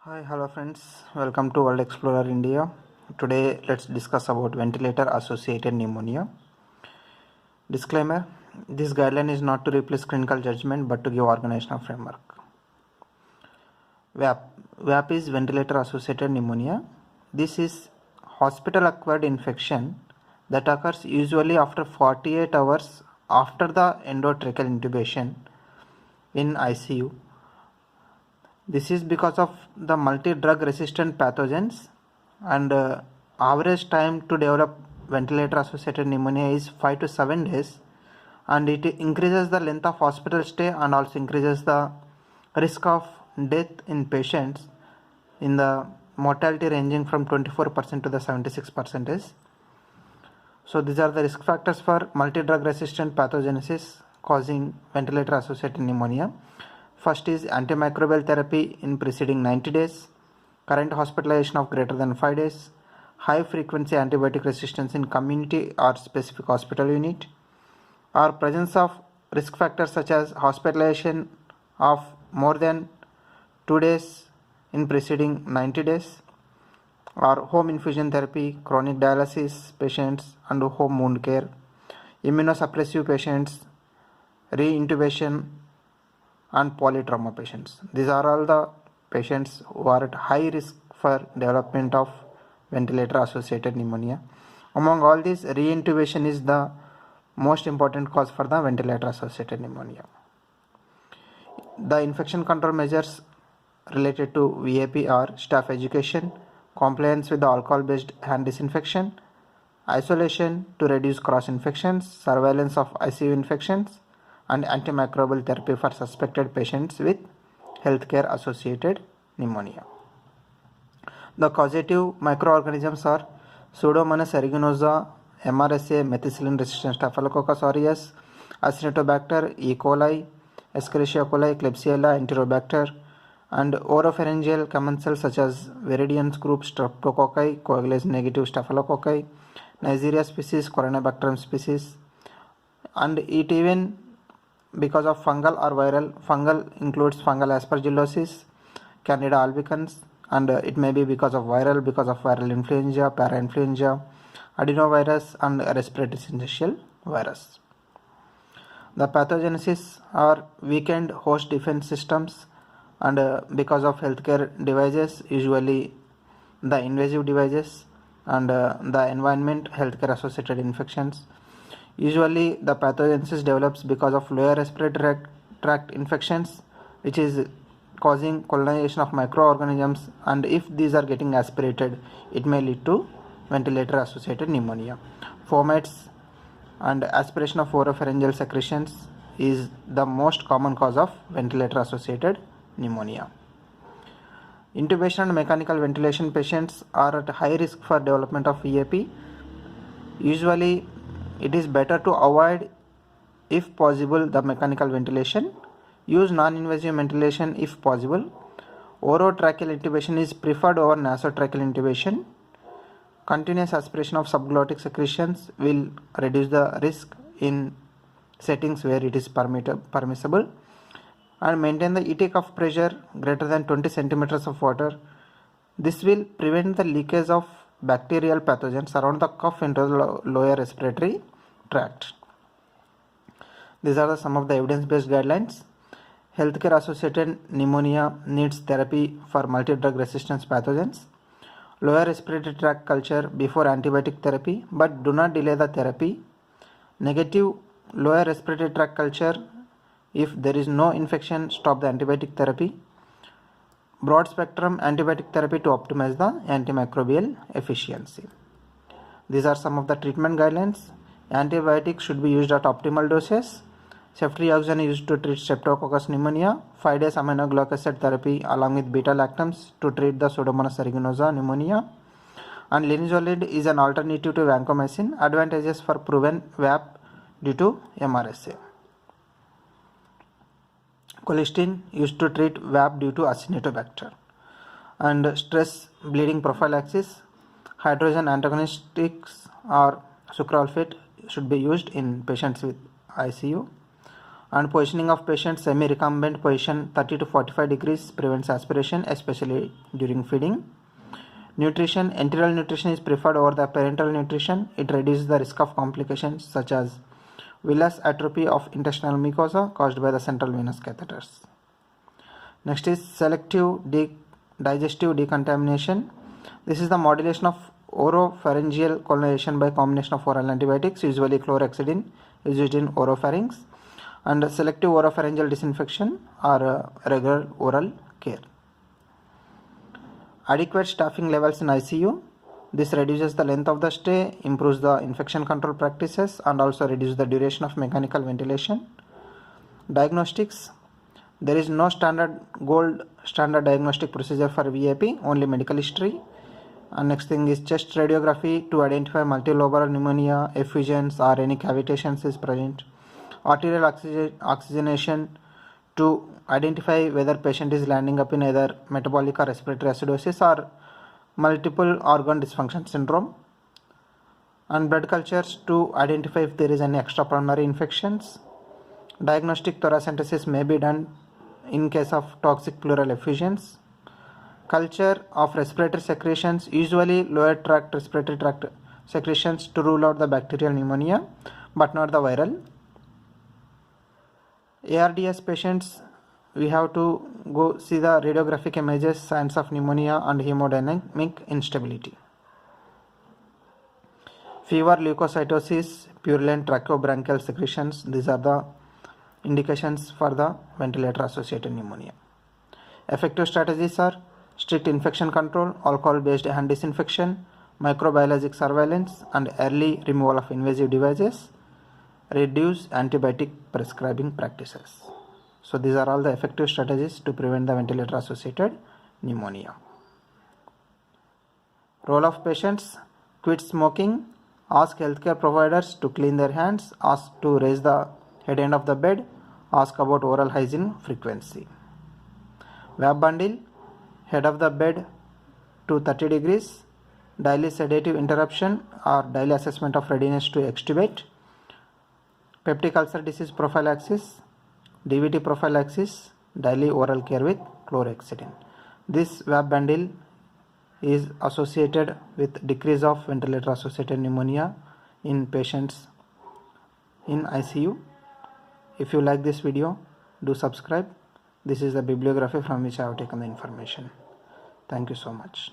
Hi, hello friends. Welcome to World Explorer India. Today, let's discuss about ventilator-associated pneumonia. Disclaimer: this guideline is not to replace clinical judgment, but to give organizational framework. VAP. VAP is ventilator-associated pneumonia. This is hospital-acquired infection that occurs usually after 48 hours after the endotracheal intubation in ICU. This is because of the multi-drug resistant pathogens, and average time to develop ventilator associated pneumonia is 5 to 7 days, and it increases the length of hospital stay and also increases the risk of death in patients in the mortality ranging from 24% to the 76%. So these are the risk factors for multi-drug resistant pathogenesis causing ventilator associated pneumonia. First is antimicrobial therapy in preceding 90 days, current hospitalization of greater than 5 days, high frequency antibiotic resistance in community or specific hospital unit, or presence of risk factors such as hospitalization of more than 2 days in preceding 90 days, or home infusion therapy, chronic dialysis patients and home wound care, immunosuppressive patients, re-intubation, and polytrauma patients. These are all the patients who are at high risk for development of ventilator associated pneumonia. Among all these, re-intubation is the most important cause for the ventilator associated pneumonia. The infection control measures related to VAP are staff education, compliance with the alcohol based hand disinfection, isolation to reduce cross infections, surveillance of ICU infections, and antimicrobial therapy for suspected patients with healthcare associated pneumonia. The causative microorganisms are Pseudomonas aeruginosa, MRSA, methicillin resistant Staphylococcus aureus, Acinetobacter, E. coli, Escherichia coli, Klebsiella, Enterobacter, and oropharyngeal commensals such as Viridian group Streptococci, coagulase negative Staphylococci, Neisseria species, Corynebacterium species, and it even because of fungal or viral. Fungal includes fungal aspergillosis, Candida albicans, and it may be because of viral influenza, parainfluenza, adenovirus, and respiratory syncytial virus. The pathogenesis are weakened host defense systems, and because of healthcare devices, usually the invasive devices, and the environment, healthcare associated infections. Usually the pathogenesis develops because of lower respiratory tract infections, which is causing colonization of microorganisms, and if these are getting aspirated, it may lead to ventilator associated pneumonia. Fomites and aspiration of oropharyngeal secretions is the most common cause of ventilator associated pneumonia. Intubation and mechanical ventilation patients are at high risk for development of VAP. Usually it is better to avoid, if possible, the mechanical ventilation. Use non-invasive ventilation if possible. Orotracheal intubation is preferred over nasotracheal intubation. Continuous aspiration of subglottic secretions will reduce the risk in settings where it is permissible. And maintain the ET cuff pressure greater than 20 centimeters of water. This will prevent the leakage of bacterial pathogens around the cuff into the lower respiratory tract. These are some of the evidence-based guidelines. Healthcare associated pneumonia needs therapy for multi-drug resistance pathogens. Lower respiratory tract culture before antibiotic therapy, but do not delay the therapy. Negative lower respiratory tract culture, if there is no infection, stop the antibiotic therapy. Broad spectrum antibiotic therapy to optimize the antimicrobial efficiency. These are some of the treatment guidelines. Antibiotics should be used at optimal doses. Ceftriaxone is used to treat Streptococcus pneumonia. 5 days aminoglycosic acid therapy along with beta-lactams to treat the Pseudomonas aeruginosa pneumonia. And linezolid is an alternative to vancomycin. Advantages for proven VAP due to MRSA. Colistin used to treat VAP due to Acinetobacter. And stress bleeding prophylaxis, hydrogen antagonistics or sucralfate should be used in patients with ICU. And positioning of patient semi-recumbent position 30 to 45 degrees prevents aspiration, especially during feeding. Nutrition. Enteral nutrition is preferred over the parenteral nutrition. It reduces the risk of complications such as villous atrophy of intestinal mucosa caused by the central venous catheters. Next is selective digestive decontamination. This is the modulation of oropharyngeal colonization by combination of oral antibiotics. Usually chlorhexidine is used in oropharynx, and selective oropharyngeal disinfection or regular oral care. Adequate staffing levels in ICU. This reduces the length of the stay, improves the infection control practices, and also reduces the duration of mechanical ventilation. Diagnostics. There is no gold standard diagnostic procedure for VAP, only medical history. And next thing is chest radiography to identify multilobar pneumonia, effusions, or any cavitations is present. Arterial oxygenation to identify whether patient is landing up in either metabolic or respiratory acidosis or multiple organ dysfunction syndrome. And blood cultures to identify if there is any extrapulmonary infections. Diagnostic thoracentesis may be done in case of toxic pleural effusions. Culture of respiratory secretions, usually lower tract respiratory tract secretions to rule out the bacterial pneumonia but not the viral. ARDS patients, we have to go see the radiographic images, signs of pneumonia and hemodynamic instability. Fever, leukocytosis, purulent tracheobronchial secretions, these are the indications for the ventilator associated pneumonia. Effective strategies are strict infection control, alcohol based hand disinfection, microbiologic surveillance, and early removal of invasive devices, reduce antibiotic prescribing practices. So these are all the effective strategies to prevent the ventilator associated pneumonia. Role of patients: quit smoking, ask healthcare providers to clean their hands, ask to raise the head end of the bed, ask about oral hygiene frequency. VAP bundle, head of the bed to 30 degrees, daily sedative interruption or daily assessment of readiness to extubate, peptic ulcer disease prophylaxis, DVT prophylaxis, daily oral care with chlorhexidine. This VAP bundle is associated with decrease of ventilator associated pneumonia in patients in ICU. If you like this video, do subscribe. This is the bibliography from which I have taken the information. Thank you so much.